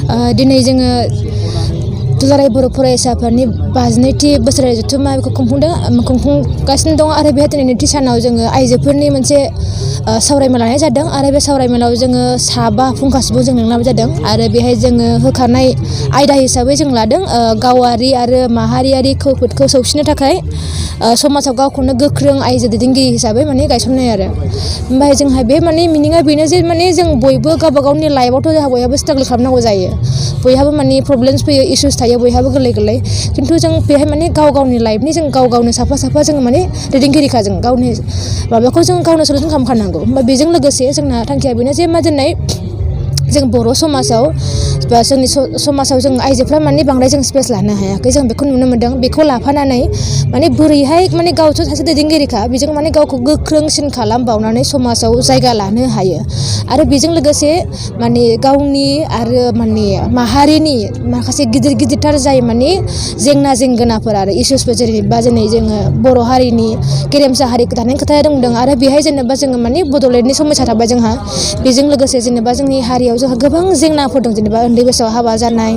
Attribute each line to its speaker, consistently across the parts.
Speaker 1: दिनै जोङो दुलाराय बर' फरायसाफोरनि 52थि बोसोरारि जथुम्मा बेखौ खुंफुंगासिनो दं आरो बेहाय दिनै नैथि सानाव जोङो आइजोफोरनि मोनसे सावरायमेल लानाय जादों आरो बे सावरायमेलाव जोङो 7 फुंखा सुबुं जों लिंनाय जादों आरो बेहाय जोङो होखानाय आयदा हिसाबै जों लादों गावारि आरो माहारियारि खैफोदखौ सौसिनो थाखाय समाजाव गावखौनो गोख्रों आइजो दैदेनगिरि हिसाबै माने गायसननाय आरो ओमफ्राय जोंहा बे माने मिनिङा बेनो जे माने जों बयबो गावबा गावनि लाइफआवथ' जोंहा बयहाबो स्ट्रागल खालामनांगौ जायो बयहाबो माने प्रब्लेम्स फैयो इसुस थायो बयहाबो गोरलै खिन्थु जों बेहाय माने गाव गावनि लाइफनि जों गाव गावनो साफा जों माने दैदेनगिरिखा जों गावनि माबाखौ जों गावनो सलुसन खालामखानांगौ ओमफ्राय बेजों लोगोसे जोंना थांखिया बेनो जे मा दिनै जों बर' समाजाव बा जोंनि समाजाव जों आइजोफ्रा माने बांद्राय जों स्पेस लानो हायाखै जों बेखौ नुनो मोन्दों बेखौ लाफानानै माने बोरैहाय माने गावथ' सासे दैदेनगिरिखा बेजों माने गावखौ गोख्रोंसिन खालामबावनानै समाजाव जायगा लानो हायो आरो बेजों लोगोसे माने गावनि आरो माने माहारिनि माखासे गिदिरथार जाय माने जेंना जेंगोनाफोर आरो इसुसफोर जेनेबा जोङो बर' हारिनि गेरेमसा हारि दानायनि खोथाया दंदों आरो बेहाय जेनेबा जोङो माने बड'लेण्डनि समयसा थाबाय जोंहा बेजों लोगोसे जेनेबा जोंनि हारियाव जोंहा गोबां जेंनाफोर दं जेनेबा उन्दै बैसोआव हाबा जानाय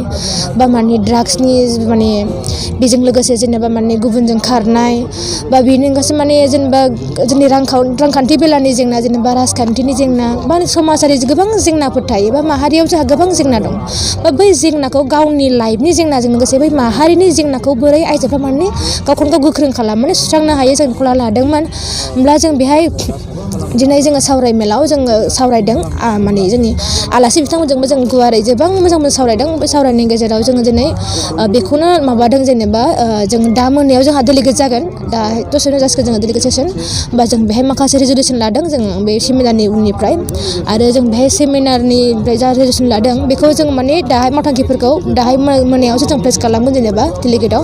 Speaker 1: बा माने ड्राग्सनि माने बेजों लोगोसे जेनेबा माने गुबुनजों खारनाय बा बेनि अनगायैबो माने जेनेबा जोंनि रांखान्थि बेलानि जेंना जेनेबा राजखान्थिनि जेंना बा समाजारि गोबां जेंनाफोर थायो बा माहारियाव जोंहा गोबां जेंना दं बा बै जेंनाखौ गावनि लाइफनि जेंनाजों लोगोसे बै माहारिनि जेंनाखौ बोरै आइजोफ्रा माने गावखौनो गाव गोख्रों खालामनानै सुस्रांनो हायो जों बेखौ लादोंमोन होमब्ला जों बेहाय दिनै जोङो सावरायमेलाव जोङो सावरायदों माने जोंनि आलासि बिथांमोनजोंबो जों गुवारै गोबां मोजां सावरायदों बे सावरायनायनि गेजेराव जोङो दिनै बेखौनो माबादों जेनेबा जों दा मोनायाव जोंहा डेलिगेट जागोन दा दसेनो जासिगोन जोङो डेलिगेट सेसन होमबा जों बेहाय माखासे रेजुलेसन लादों जों बे सेमिनारनि उननिफ्राय आरो जों बेहाय सेमिनारनिफ्राय जा रेजुलेसन लादों बेखौ जों माने दाहाय मावथांखिफोरखौ दाहाय मोनायावसो जों प्लेस खालामगोन जेनेबा डेलिगेटआव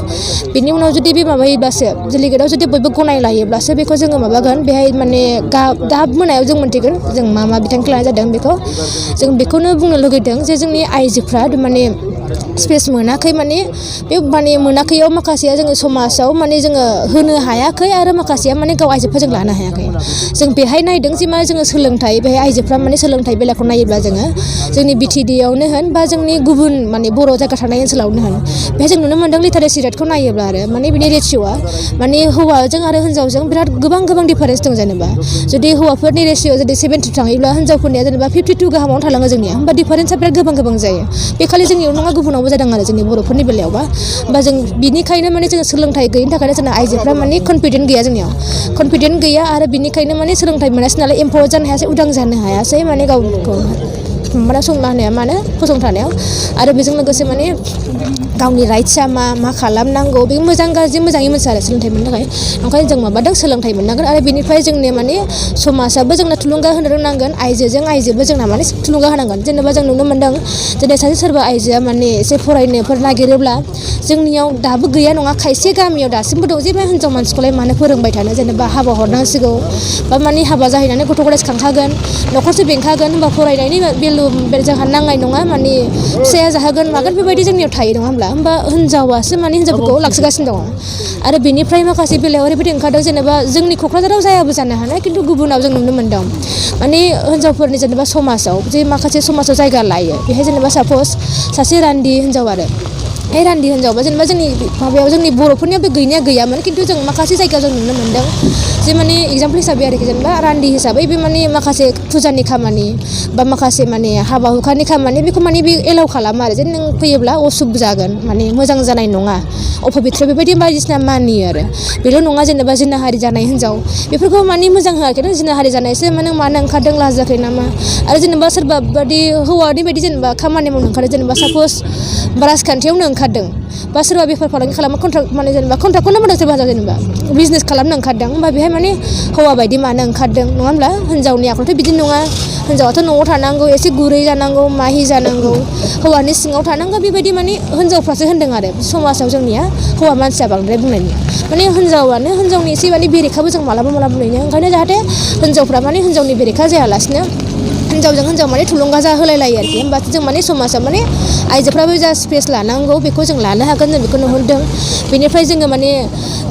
Speaker 1: बिनि उनाव जुदि बे माबायोब्लासो डेलिगेटआव जुदि बयबो गनाय लायोब्लासो बेखौ जोङो माबागोन बेहाय माने दा मोनायाव जों मोनथिगोन जों मा बिथांखि लानाय जादों बेखौ जों बेखौनो बुंनो लुगैदों जे जोंनि आइजोफ्रा माने स्पेस मोनाखै माने बे माने मोनाखैयाव माखासेया जोङो समाजाव माने जोङो होनो हायाखै आरो माखासेया माने गाव आइजोफ्रा जों लानो हायाखै जों बेहाय नायदों जे मा जोङो सोलोंथाइ बेहाय आइजोफ्रा माने सोलोंथाइ बेलाखौ नायोब्ला जोङो जोंनि बिटिडिआवनो होन बा जोंनि गुबुन माने बर' जायगा थानाय ओनसोलावनो होन बेहाय जों नुनो मोन्दों लिटारेसि रेटखौ नायोब्ला आरो माने बिनि रेसिय'आ माने हौवाजों आरो हिन्जावजों बिराद गोबां डिफारेन्स दं जेनेबा जुदि हौवाफोरनि रेसिय'आ जुदि 70 थाङोब्ला हिन्जावफोरनिया जेनेबा 52 गाहामावनो थालाङो जोंनिया होमबा डिफारेन्सआ बिराद गोबां जायो बे खालि जोंनियाव नङा गुबुनावबो जादों आरो जोंनि बर'फोरनि बेलायावबा होमबा जों बिनिखायनो माने जोङो सोलोंथाइ गैयिनि थाखायनो जोंना आइजोफ्रा माने कनफिडेन्ट गैया जोंनियाव कनफिडेन्ट गैया आरो बिनिखायनो माने सोलोंथाइ मोनासै नालाय एम्पावार जानो हायासै उदां जानो हायासै माने गावखौ माने फसंथानायाव आरो बेजों लोगोसे माने गावनि राइट्सआ मा खालामनांगौ बे मोजां गाज्रि मोजाङै मोनथिया आरो सोलोंथाइ मोननो थाखाय ओंखायनो जों माबादों सोलोंथाइ मोननांगोन आरो बेनिफ्राय जोंनि माने समाजाबो जोंना थुलुंगा होनो रोंनांगोन आइजोबो जोंना माने थुलुंगा होनांगोन जेनेबा जों नुनो मोन्दों दिनै सासे सोरबा आइजोआ माने एसे फरायनोफोर नागिरोब्ला जोंनियाव दाबो गैया नङा खायसे गामियाव दासिमबो दं जे बे हिन्जाव मानसिखौलाय मानो फोरोंबाय थानो जेनेबा हाबा हरनांसिगौ बा माने हाबा जाहैनानै गथ' गथाय खांखागोन न'खरसो बेंखागोन होमबा फरायनायनि भेलु जोंहा नांनाय नङा माने फिसाया जाहोगोन मागोन बेबायदि जोंनियाव थायो नङा होमबा हिन्जावासो माने हिन्जावफोरखौ लाखिगासिनो दङ आरो बेनिफ्राय माखासे बेलायाव ओरैबायदि ओंखारदों जेनेबा जोंनि क'क्राझाराव जायाबो जानो हानाय खिन्थु गुबुनाव जों नुनो मोन्दों माने हिन्जावफोरनि जेनेबा समाजाव जे माखासे समाजाव जायगा लायो बेहाय जेनेबा सापस सासे रान्दि हिन्जाव आरो बे रान्दि हिन्जावबा जेनेबा जोंनि माबायाव जोंनि बर'फोरनियाव बे गैयामोन खिन्थु जों माखासे जायगायाव जों नुनो मोन्दों जे माने एगजामपोल हिसाबै आरोखि जेनेबा रान्दि हिसाबै बे माने माखासे फुजानि खामानि बा माखासे माने हाबा हुखानि खामानि बेखौ माने बे एलाउ खालामो आरो जे नों फैयोब्ला असुब जागोन माने मोजां जानाय नङा अपबित्र बेबायदि बायदिसिना मानियो आरो बेल' नङा जेनेबा जिनाहारि जानाय हिन्जाव बेफोरखौ माने मोजां होआखै नों जिनाहारि जानायसो नों मानो ओंखारदों लाजियाखै नामा आरो जेनेबा सोरबा बादि हौवानि बायदि जेनेबा खामानि मावनो ओंखारदों जेनेबा सापस राजखान्थियावनो ओंखारदों बा सोरबा बेफार फालांगि खालामो कन्ट्राक्ट माने जेनेबा कन्ट्राक्टखौनो मोनदों सोरबा जेनेबा बिजनेस खालामनो ओंखारदों होमबा बेहाय माने हौवा बायदि मानो ओंखारदों नङा होमब्ला हिन्जावनि आखलथ' बिदि नङा हिन्जावाथ' न'आव थानांगौ एसे गुरै जानांगौ माहि जानांगौ हौवानि सिङाव थानांगौ बेबायदि माने हिन्जावफ्रासो होनदों आरो समाजाव जोंनिया हौवा मानसिया बांद्राय बुंनायनि माने हिन्जावानो हिन्जावनि एसे माने बेरेखाबो जों मालाबा बुंनायनो ओंखायनो जाहाथे हिन्जावफ्रा माने हिन्जावनि बेरेखा जायालासिनो हिन्जावजों हिन्जाव माने थुलुंगा होलाय लायो आरोखि होमबासो जों माने समाजाव माने आइजोफ्राबो जा स्पेस लानांगौ बेखौ जों लानो हागोन जों बेखौ नुहुरदों बेनिफ्राय जोङो माने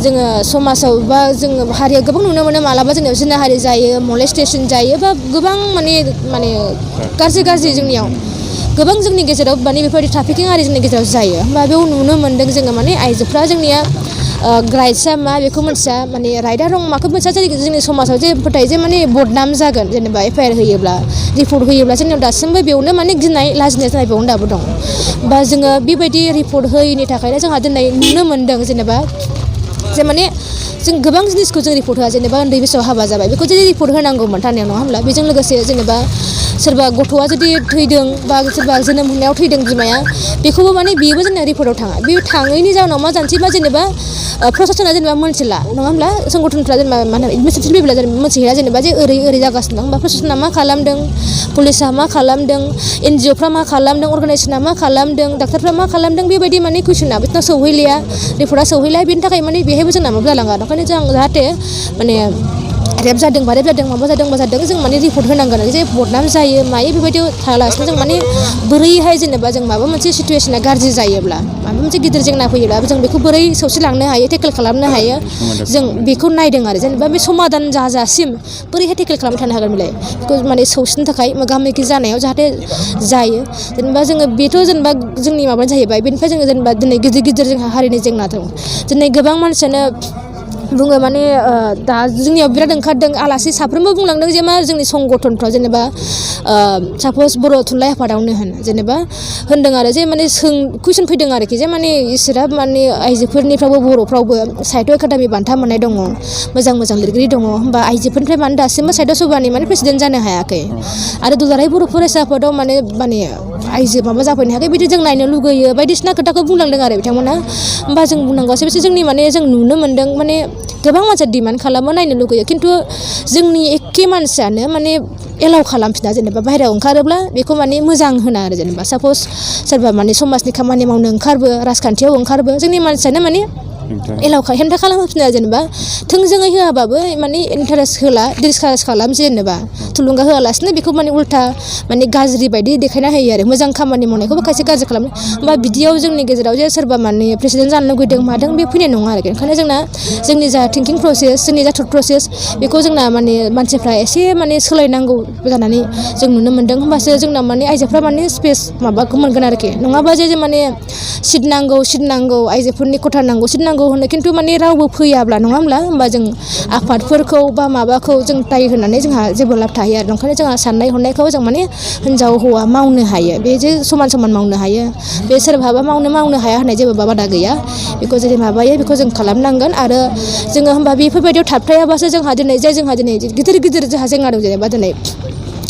Speaker 1: जोङो समाजाव बा जोङो हारियाव गोबां नुनो मोनो मालाबा जोंनियाव जिनाहारि जायो मलेस्टेसन जायो बा गोबां माने गाज्रि जोंनियाव गोबां जोंनि गेजेराव माने बेफोरबायदि ट्राफिकिं आरि जोंनि गेजेराव जायो होमबा बेयाव नुनो मोन्दों जोङो माने आइजोफ्रा जोंनिया राइट्सआ मा बेखौ मिथिया माने राइटआ रं माखौ मिथिया जोंनि समाजाव जे फोथायो जे माने बदनाम जागोन जेनेबा एफआइआर होयोब्ला रिपर्ट होयोब्ला जोंनियाव दासिमबो बेयावनो माने गिनाय लाजिनाय जानाय बेयावनो दाबो दं बा जोङो बेबायदि रिपर्ट होयैनि थाखायनो जोंहा दिनै नुनो मोन्दों जेनेबा जे माने जों गोबां जिनिसखौ जों रिपर्ट होआ जेनेबा उन्दै बैसोआव हाबा जाबाय बेखौ जुदि रिपर्ट होनांगौमोन थानायाव नङा होमब्ला बेजों लोगोसे जेनेबा सोरबा गथ'आ जुदि थैदों बा सोरबा जोनोम होनायाव थैदों बिमाया बेखौबो माने बेबो जोंना रिपर्टआव थाङा बे थाङैनि जाउनाव मा जानोसै बा जेनेबा प्रशासना जेनेबा मोनथिला नङा होमब्ला संगठनफ्रा जेनेबा मा होनो एडमिनिस्ट्रेटिभ लेभेला जेनेबा मोनथिहैया जेनेबा जे ओरै जागासिनो दं होमबा प्रशासना मा खालामदों पुलिसा मा खालामदों एनजिअफ्रा मा खालामदों अर्गानाइजेसना मा खालामदों डाक्टारफ्रा मा खालामदों बेबायदि माने कुइसना बिसोरनाव सौहैलिया रिपर्टआ सौहैला बेनि थाखाय माने बेहायबो जोंना माबा जालाङा ओंखायनो जों जाहाथे माने रेप जादों माबा जादों जों माने रिपर्ट होनांगोन जे बदनाम जायो मायो बेबायदियाव थायालासिनो जों माने बोरैहाय जेनेबा जों माबा मोनसे सिचुवेसना गाज्रि जायोब्ला माबा मोनसे गिदिर जेंना फैयोब्ला जों बेखौ बोरै सौसिलांनो हायो टेकेल खालामनो हायो जों बेखौ नायदों आरो जेनेबा बे समाधान जाजासिम बोरैहाय टेकेल खालामनो थानो हागोन बेलाय बेखौ माने सौसिनो थाखाय मोगा मोगि जानायाव जाहाथे जायो जेनेबा जोङो बेथ' जेनेबा जोंनि माबायानो जाहैबाय बेनिफ्राय जोङो जेनेबा दिनै गिदिर जोंहा हारिनि जेंना दं दिनै गोबां मानसियानो बुङो माने दा जोंनियाव बिराद ओंखारदों आलासि साफ्रोमबो बुंलांदों जे मा जोंनि संगठनफ्राव जेनेबा साप'ज बर' थुनलाइ आफादावनो होन जेनेबा होनदों आरो जे माने कुइसन फैदों आरोखि जे माने इसोरा माने आइजोफोरनिफ्रावबो बर'फ्रावबो साहित्य एकाडेमि बान्था मोननाय दङ मोजां लिरगिरि दङ होमबा आइजोफोरनिफ्राय मानो दासिमबो साहित्य सभानि माने प्रेसिडेन्ट जानो हायाखै आरो दुलाराय बर' फरायसा आफादाव माने आइजो माबा जाफैनो हायाखै बिदि जों नायनो लुगैयो बायदिसिना खोथाखौ बुंलांदों आरो बिथांमोना होमबा जों बुंनांगौसो बिसोर जोंनि माने जों नुनो मोन्दों माने गोबां मानसिया डिमान्ड खालामो नायनो लुगैयो खिन्थु जोंनि एखे मानसियानो माने एलाउ खालामफिना जेनेबा बाहेरायाव ओंखारोब्ला बेखौ माने मोजां होना आरो जेनेबा साप'ज सोरबा माने समाजनि खामानि मावनो ओंखारबो राजखान्थियाव ओंखारबो जोंनि मानसियानो माने हेंथा खालामफिना जेनेबा थोंजोङै होआबाबो माने इन्टारेस्ट होला डिसकारेज खालामसै जेनेबा थुलुंगा होआलासिनो बेखौ माने उल्था माने गाज्रि बायदि देखायना होयो आरो मोजां खामानि मावनायखौबो खायसे गाज्रि खालामो होमबा बिदियाव जोंनि गेजेराव जे सोरबा माने प्रेसिडेन्ट जानो लुगैदों मादों बे फैनाय नङा आरोखि ओंखायनो जोंनि जा थिंकिं प्रसेस जोंनि जा थट प्रसेस बेखौ जोंना माने मानसिफ्रा एसे माने सोलायनांगौ जानानै जों नुनो मोन्दों होमबासो जोंना माने आइजोफ्रा माने स्पेस माबाखौ मोनगोन आरोखि नङाबा जे माने सिट नांगौ आइजोफोरनि खथा नांगौ सिट नांगौ होनो खिन्थु माने रावबो फैयाब्ला नङा होमबा जों आफादफोरखौ बा माबाखौ जों दाय होनानै जोंहा जेबो लाब थाहैया आरो ओंखायनो जोंहा साननाय हनायखौ जों माने हिनजाव हौवा मावनो हायो बे जे समान मावनो हायो बे सोरबाबा मावनो हाया होननाय जेबो बादा गैया बेखौ जेरै माबायो बेखौ जों खालामनांगोन आरो जोङो होमबा बेफोरबायदियाव थाबथायाबासो जोंहा दिनै गिदिर जोंहा जेंना दं जेनेबा दिनै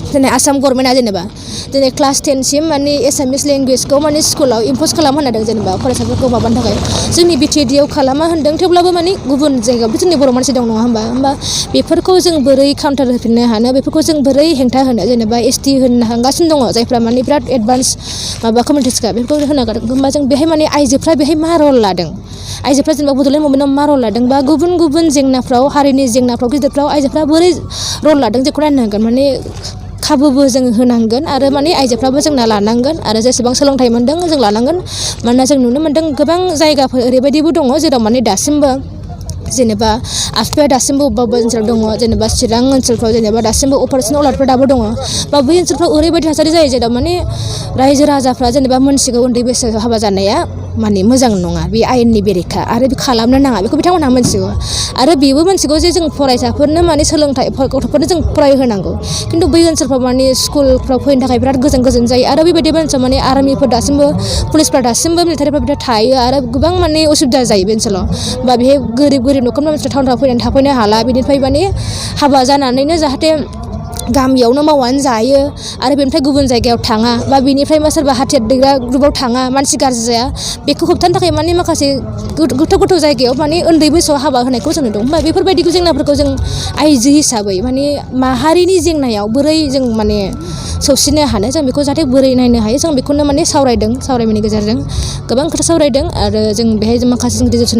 Speaker 1: आसाम गभर्नमेन्टआ जेनेबा दिनै क्लास 10सिम माने एसामिस लेंगुवेजखौ माने स्कुलाव इम्पज खालामनो होदों जेनेबा फरायसाफोरखौ माबानो थाखाय जोंनि बिटिएडिआव खालामा होनदों थेवब्लाबो माने गुबुन जायगायावबो जोंनि बर' मानसि दं नङा होमबा बेफोरखौ जों बोरै काउन्टार होफिननो हानो बेफोरखौ जों बोरै हेंथा होनो जेनेबा एसटि होनो हांगासिनो दङ जायफ्रा माने बिराद एडभान्स माबा कमिउनिटिसखा बेफोरखौ होनांगोन होमबा जों बेहाय माने आइजोफ्रा बेहाय मा रल लादों आइजोफ्रा जेनेबा बड'लेण्ड मुभमेन्टआव मा रल लादों बा गुबुन जेंनाफ्राव हारिनि जेंनाफ्राव गिदिरफ्राव आइजोफ्रा बोरै रल लादों जेखौ नायनांगोन माने खाबुबो जों होनांगोन आरो माने आइजोफ्राबो जोंना लानांगोन आरो जेसेबां सोलोंथाइ मोन्दों जों लानांगोन मानोना जों नुनो मोन्दों गोबां जायगाफोर ओरैबायदिबो दङ जेराव माने दासिमबो जेनेबा आफाया दासिमबो अबेबा ओनसोलाव दङ जेनेबा चिरां ओनसोलफ्राव जेनेबा दासिमबो अपारेसन अलाउटफोर दाबो दङ बा बै ओनसोलफ्राव ओरैबायदि थासारि जायो जेराव माने रायजो राजाफ्रा जेनेबा मोनसिगौ उन्दै बैसोआव हाबा जानाया माने मोजां नङा बे आयेननि बेरेखा आरो बे खालामनो नाङा बेखौ बिथांमोनहा मोनथिगौ आरो बेबो मोनथिगौ जे जों फरायसाफोरनो माने सोलोंथाइ गथ'फोरनो जों फरायहोनांगौ खिन्थु बै ओनसोलफ्राव माने स्कुलफ्राव फैनो थाखाय बिराद गोजान जायो आरो बेबायदि ओनसोलाव माने आर्मिफोर दासिमबो पुलिसफ्रा दासिमबो मिलिटारिफ्रा बिराद थायो आरो गोबां माने उसुबिदा जायो बे ओनसोलाव बा बेहाय गोरिब न'खरनि मानसिफ्रा टाउनफ्राव फैनानै थाफैनो हाला बेनिफ्राय माने हाबा जानानैनो जाहाथे गामियावनो मावनानै जायो आरो बेनिफ्राय गुबुन जायगायाव थाङा बा बेनिफ्राय मा सोरबा हाथियार दैग्रा ग्रुपाव थाङा मानसि गाज्रि जाया बेखौ होबथानो थाखाय माने माखासे गोथौ जायगायाव माने उन्दै बैसोआव हाबा होनायखौ जों नुदों होमबा बेफोरबायदिखौ जेंनाफोरखौ जों आइजो हिसाबै माने माहारिनि जेंनायाव बोरै जों माने सौसिनो हानो जों बेखौ जाहाथे बोरै नायनो हायो जों बेखौनो माने सावरायमेलनि गेजेरजों गोबां खोथा सावरायदों आरो जों बेहाय माखासे जों डिसिसन